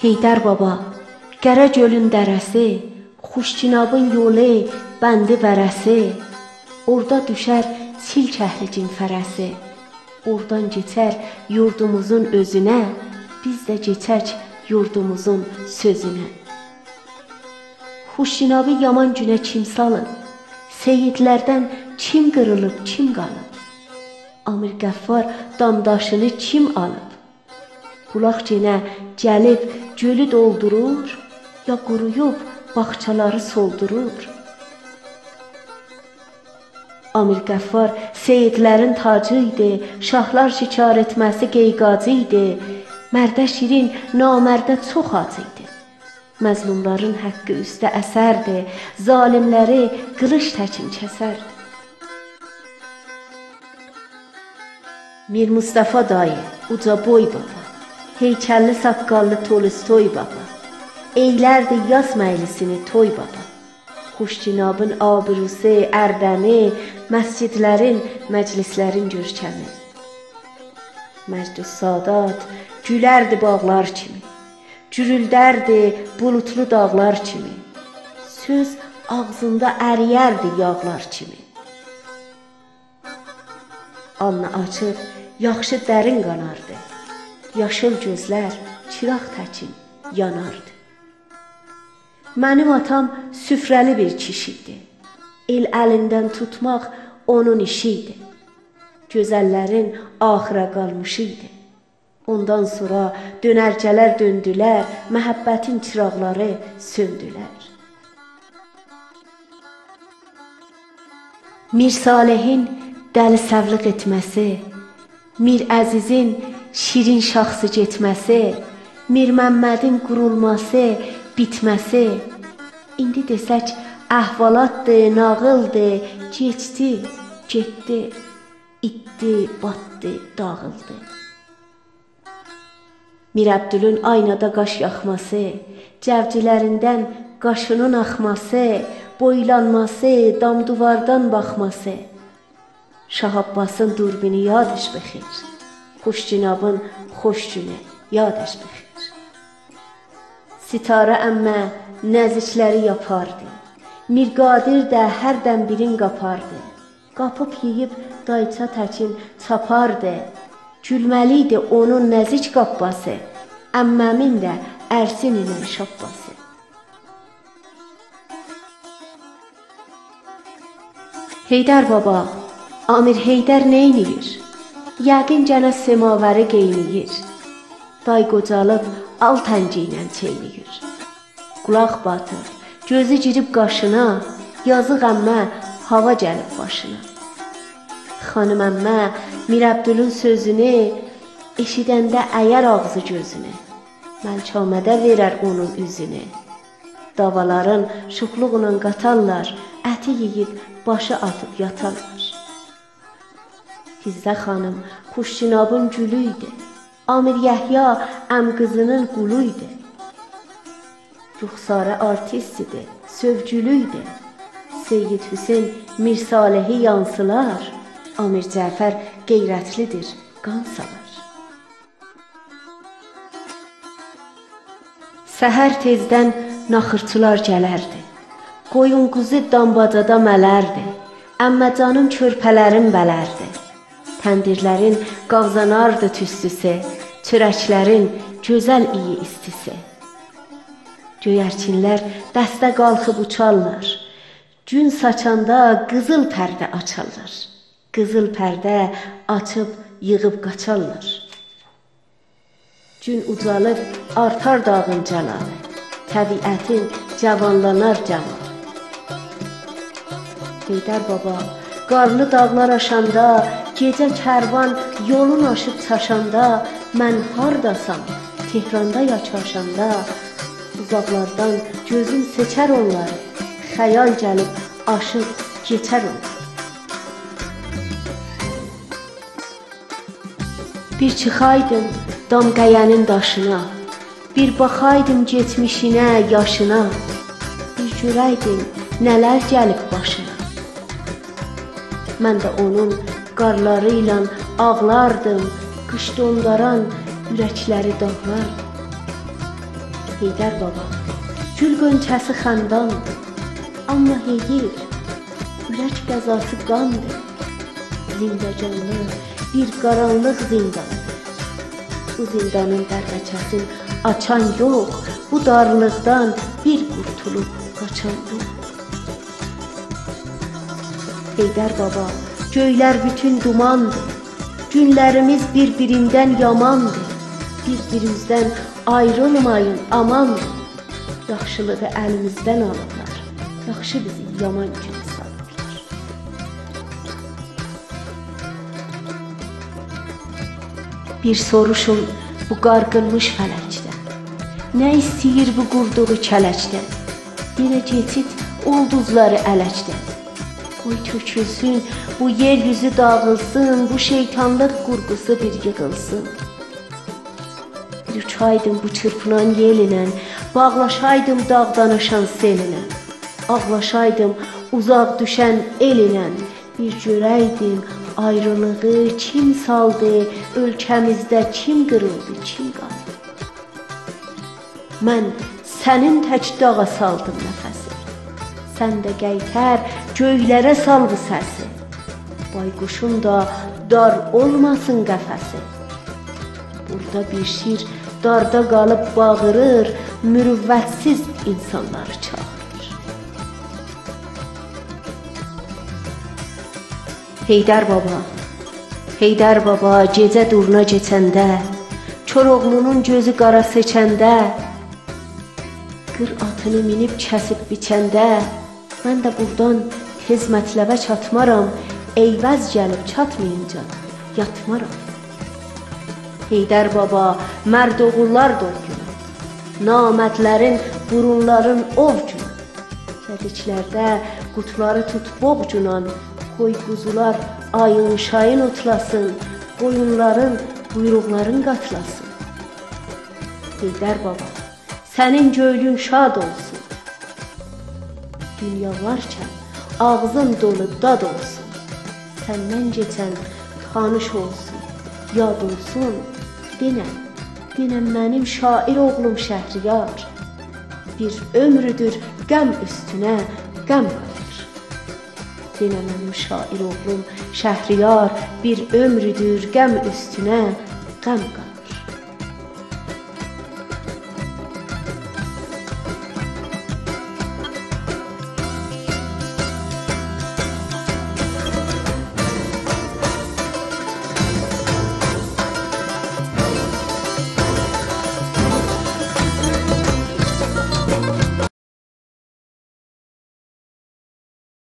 Heydər baba, Qərə gölün dərəsi, Xuşcinabın yolu, bəndi vərəsi, orada düşər sil kəhricin fərəsi, oradan geçər yurdumuzun özünə, biz də geçək yurdumuzun sözünə. Xuşcinabı yaman günə kim salıb, seyidlərdən kim qırılıb, kim qalıb, Amir Qəffar damdaşını kim alıb, Qulaq yenə gəlib gölü doldurur, ya quruyub bağçaları soldurur. Amir Qəffar seyidlərin tacı idi, şahlar şikar etməsi qeyqacı idi, mərdə şirin, namərdə çox acı idi. Məzlumların həqqi üstə əsərdi, zalimləri qılış təkin kəsərdi. Mir Mustafa dayı, uca boy baba, heykəlli saqqallı Tolstoy baba, eylərdi yaz məylisini toy baba. Xuşcinabın abrusu, ərdəmi, məscidlərin, məclislərin görkəmi. Məcdü Sadat gülərdi bağlar kimi, cürüldərdi bulutlu dağlar kimi, söz ağzında əriyərdi yağlar kimi. Alnı açıq, yaxşı dərin qanardı, yaşıl gözlər çıraq təkin yanardı. Mənim atam süfrəli bir kişiydi, el əlindən tutmaq onun işiydi. Gözəllərin axıra qalmışıydı. Ondan sonra dönərcələr döndülər, məhəbbətin çıraqları söndülər. Mir Salehin dəli səvliq etməsi, Mir Əzizin şirin şaxsı getməsi, Mir Məmmədin qurulması, bitməsi, indi desək əhvalatdır, nağıldır, keçdi, getdi, itdi, batdı, dağıldı. Mir Əbdülün aynada qaş yaxması, cəvcilərindən qaşının axması, boylanması, damduvardan baxması, Şah Abbasın durbini yadış bixir, Xuşcinabın xoş günü yadış bixir. Sitarə əmmə nəzikləri yapardı, Mir Qadir də hərdən birin qapardı, qapıb yeyib dayça təkin çapardı, gülməliydi onun nəzik qabbası, əmməmin də ərsin ilə şabbası. Heydər baba, Amir Heydər neyniyir? Yəqin gənə semavəri qeyniyir. Day qocalıb al tənci ilə çeyniyir. Qulaq batır, gözü girib qaşına, yazıq əmmə hava gəlib başına. Xanım əmmə Mir Əbdülün sözünü, eşidəndə əyər ağzı gözünü, Məlkamədə verər onun üzünü. Davaların şuxluğuna qatarlar, əti yeyib başı atıb yatarlar. Fizzə xanım Xuşcinabın gülü idi, Amir Yəhya əmqızının qulu idi. Ruxsarə artist idi, sövgülü idi, Seyyid Hüseyn Mir Salehi yansılar, Amir Cəfər qeyrətlidir, qan salar. Səhər tezdən naxırçılar gələrdi, qoyun quzu dambacada mələrdi, əmməcanın körpələrin bələrdi. Təndirlərin qavzanardı tüstüsü, çörəklərin gözəl iyi istisi. Göyərçinlər dəstə qalxıb uçarlar, gün saçanda qızıl pərdə açarlar, qızıl pərdə açıb yığıb qaçarlar. Gün ucalıb artar dağın cəlalı, təbiətin cavanlanar cəmalı. Heydər baba, qarlı dağlar aşanda, gecə kərvan yolun aşıb çaşanda, mən hardasam, Tehranda ya çaşanda, uzaqlardan gözüm seçər onları, xəyal gəlib aşıb geçər onları. Bir çıxaydım Damqəyənin daşına, bir baxaydım geçmişinə, yaşına, bir görəydim nələr gəlib başına. Mən də onun qarları ilə ağlardım, qış dondaran ürəkləri dağlardım. Heydər baba, gül qönçəsi xəndandır, amma heyir, ürək qəzası qandır. Zindacanlı bir qaranlıq zindandır. Bu zindanın dərbəçəsini açan yox, bu darlıqdan bir qurtulub qaçan yox. Heydər baba, göylər bütün dumandır, günlərimiz bir-birindən yamandır. Bir-birimizdən ayrılmayın, amandır. Yaxşılığı əlimizdən alırlar, yaxşı bizi yaman kimi salırlar. Bir soruşun bu qarqılmış fələkdən, nə istəyir bu qurduğu kələkdən? Yenə keçid ulduzları ələkdən. Qoy tökülsün, bu yeryüzü dağılsın, bu şeytanlıq qurğusu bir yığılsın. Bir uçaydım bu çırpınan yelinə, bağlaşaydım dağdan aşan selinə. Ağlaşaydım uzaq düşən elinə, bir görəydim ayrılığı kim saldı, ölkəmizdə kim qırıldı, kim qaldı. Mən sənin tək dağa saldım nəfəsi, sən də qaytar göylərə sal bu səsi. Bayquşun da dar olmasın qəfəsi. Burada bir şir darda qalıb bağırır, mürüvvətsiz insanları çağırır. Heydər baba, Heydər baba, gecə durna keçəndə, Koroğlunun gözü qara seçəndə, qır atını minib kəsib biçəndə, mən də burdan tez mətləbə çatmaram, eyvəz gəlib çatmayınca yatmaram. Heydər baba, mərd oğullar dol günə, namədlərin, burunların ov günə. Kədiklərdə qutları tut boğcunan, qoy quzular ayın şayın otlasın, qoyunların, buyruqların qatlasın. Heydər baba, sənin göylün şad olsun. Dünya varkən ağzın dolu dad olsun. Səndən keçən tanış olsun, yad olsun. Denəm mənim şair oğlum Şəhriyar, bir ömrüdür qəm üstünə qəm qalır. Denəm mənim şair oğlum Şəhriyar, bir ömrüdür qəm üstünə qəm qalır.